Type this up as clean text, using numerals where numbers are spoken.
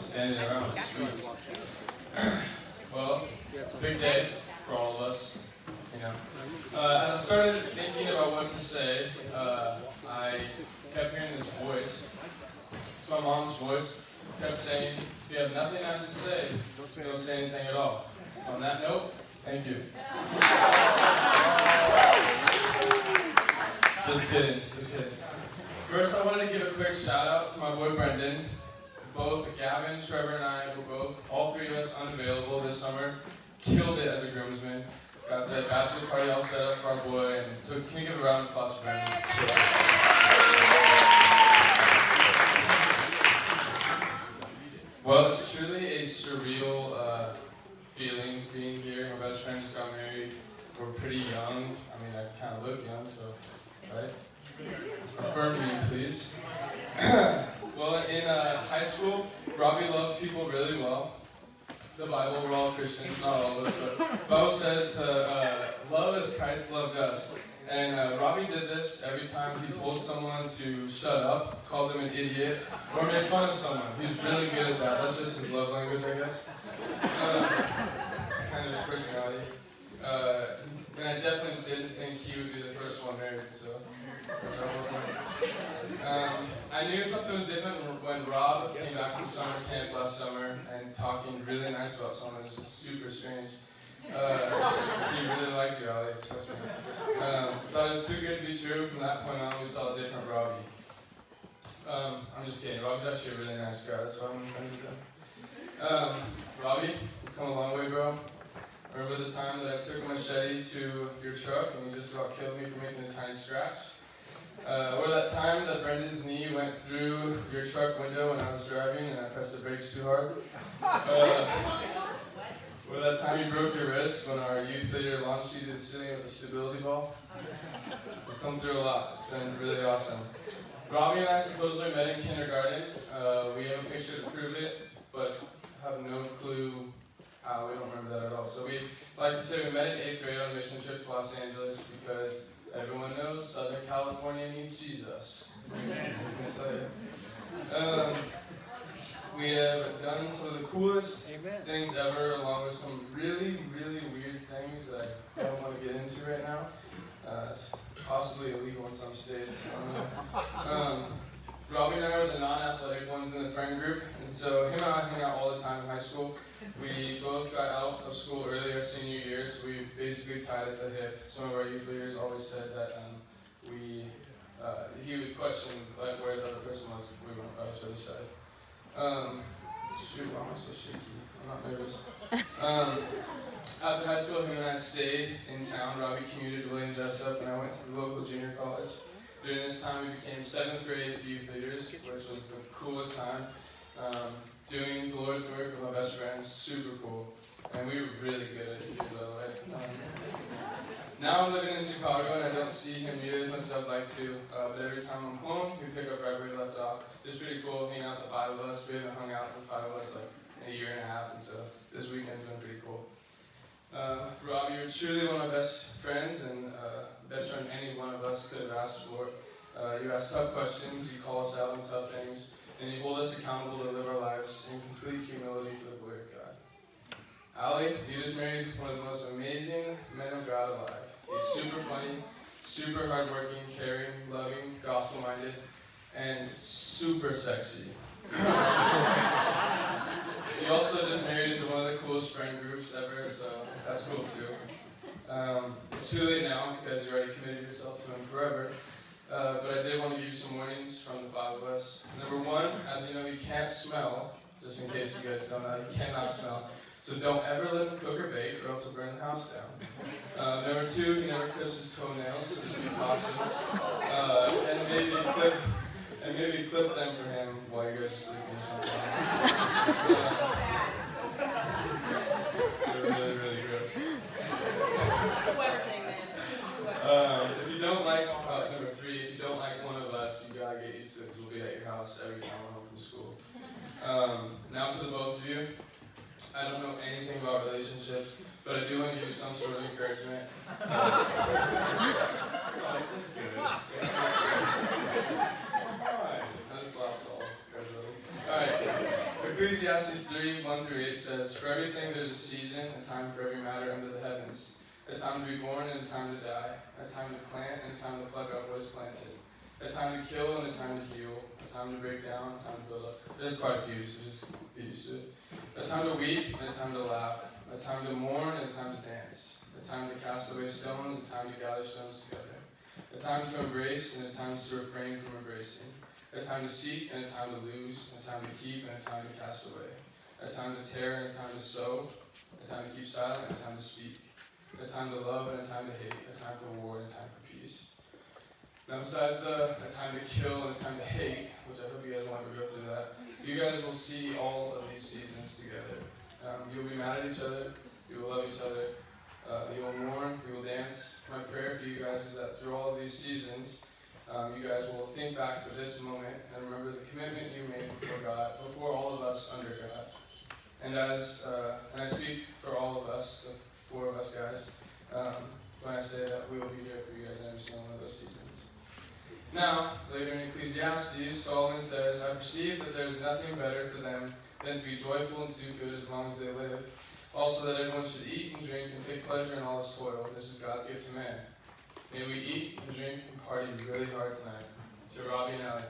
Standing around, sweet. Well, big day for all of us, you know. As I started thinking about what to say, I kept hearing this voice. It's my mom's voice. Kept saying, if you have nothing else to say, don't say anything at all. So on that note, thank you. Just kidding. First, I wanted to give a quick shout out to my boy Brendan. Both Gavin, Trevor, and I were all three of us unavailable this summer. Killed it as a groomsman. Got the bachelor party all set up for our boy. And so can you give a round of applause for Brendan? Well, it's truly a surreal feeling being here. My best friend just got married. We're pretty young. I mean, I kind of look young, so, right? Affirm me, please. Well, in high school, Robbie loved people really well. The Bible, we're all Christians, not all of us, but the Bible says to love as Christ loved us. And Robbie did this every time he told someone to shut up, called them an idiot, or made fun of someone. He was really good at that. That's just his love language, I guess. Kind of his personality. And I definitely didn't think he would be the first one married, so. I knew something was different when Rob came back from summer camp last summer and talking really nice about someone. It was just super strange. He really liked you, Ali, trust me. Thought it was too good to be true. From that point on, we saw a different Robbie. I'm just kidding. Robbie's actually a really nice guy. That's why I'm friends with him. Robbie, you've come a long way, bro. Remember the time that I took my machete to your truck and you just about killed me for making a tiny scratch? Or that time that Brendan's knee went through your truck window when I was driving and I pressed the brakes too hard? Or that time you broke your wrist when our youth leader launched you to the ceiling with a stability ball? We've come through a lot. It's been really awesome. Robbie and I supposedly met in kindergarten. We have a picture to prove it, but have no clue how. We don't remember that at all. So we like to say we met in 8th grade on a mission trip to Los Angeles because everyone knows Southern California needs Jesus. We have done some of the coolest things ever, along with some really, really weird things that I don't want to get into right now. It's possibly illegal in some states. Robbie and I were the non-athletic ones in the friend group, and so him and I hung out all the time in high school. We both got out of school early our senior year, so we basically tied at the hip. Some of our youth leaders always said that he would question like where the other person was if we went by each other's side. Shoot, why am I so shaky? I'm not nervous. After high school, him and I stayed in town. Robbie commuted to William Jessup, and I went to the local junior college. During this time, we became 7th grade youth leaders, which was the coolest time. Doing the Lord's work with my best friend, super cool. And we were really good at it too, by the way. Now I'm living in Chicago, and I don't see him nearly as much as I'd like to. But every time I'm home, we pick up right where we left off. It's pretty cool hanging out the 5 of us. We haven't hung out the 5 of us like a year and a half, and so this weekend's been pretty cool. Rob, you're truly one of my best friends, and best friend any one of us could have asked for. You ask tough questions, you call us out on tough things, and you hold us accountable to live our lives in complete humility for the glory of God. Ali, you just married one of the most amazing men of God alive. He's super funny, super hardworking, caring, loving, gospel-minded, and super sexy. You also just married into one of the coolest friend groups ever, so that's cool too. It's too late now because you already committed yourself to him forever. But I did want to give you some warnings from the 5 of us. Number 1, as you know, he can't smell, just in case you guys don't know, he cannot smell. So don't ever let him cook or bake, or else he'll burn the house down. Number 2, he never clips his toenails, so just be cautious. And maybe clip them for him while you guys are sleeping or something. They're really, really gross. If you don't like, number 3, if you don't like one of us, you gotta get used to it because we'll be at your house every time we're home from school. Now to the both of you, I don't know anything about relationships, but I do want to give you some sort of encouragement. This is good. Alright, I just lost all credibility. Alright, a Ecclesiastes 3:1-8 says, "For everything there's a season, a time for every matter under the heavens. A time to be born and a time to die. A time to plant and a time to pluck up what is planted. A time to kill and a time to heal. A time to break down and a time to build up." There's quite a few, so just get used to it. "A time to weep and a time to laugh. A time to mourn and a time to dance. A time to cast away stones, a time to gather stones together. A time to embrace and a time to refrain from embracing. A time to seek and a time to lose. A time to keep and a time to cast away. A time to tear and a time to sow. A time to keep silent and a time to speak. A time to love and a time to hate. A time for war and a time for peace." Now, besides a time to kill and a time to hate, which I hope you guys want to go through that, you guys will see all of these seasons together. You'll be mad at each other. You will love each other. You will mourn. You will dance. My prayer for you guys is that through all of these seasons, you guys will think back to this moment and remember the commitment you made before God, before all of us under God. And and I speak for all of us, the four of us guys, when I say that we will be here for you guys in every single one of those seasons. Now, later in Ecclesiastes, Solomon says, "I perceive that there is nothing better for them than to be joyful and to do good as long as they live. Also that everyone should eat and drink and take pleasure in all his toil. This is God's gift to man. May we eat and drink and party really hard tonight." To Robbie and Allie.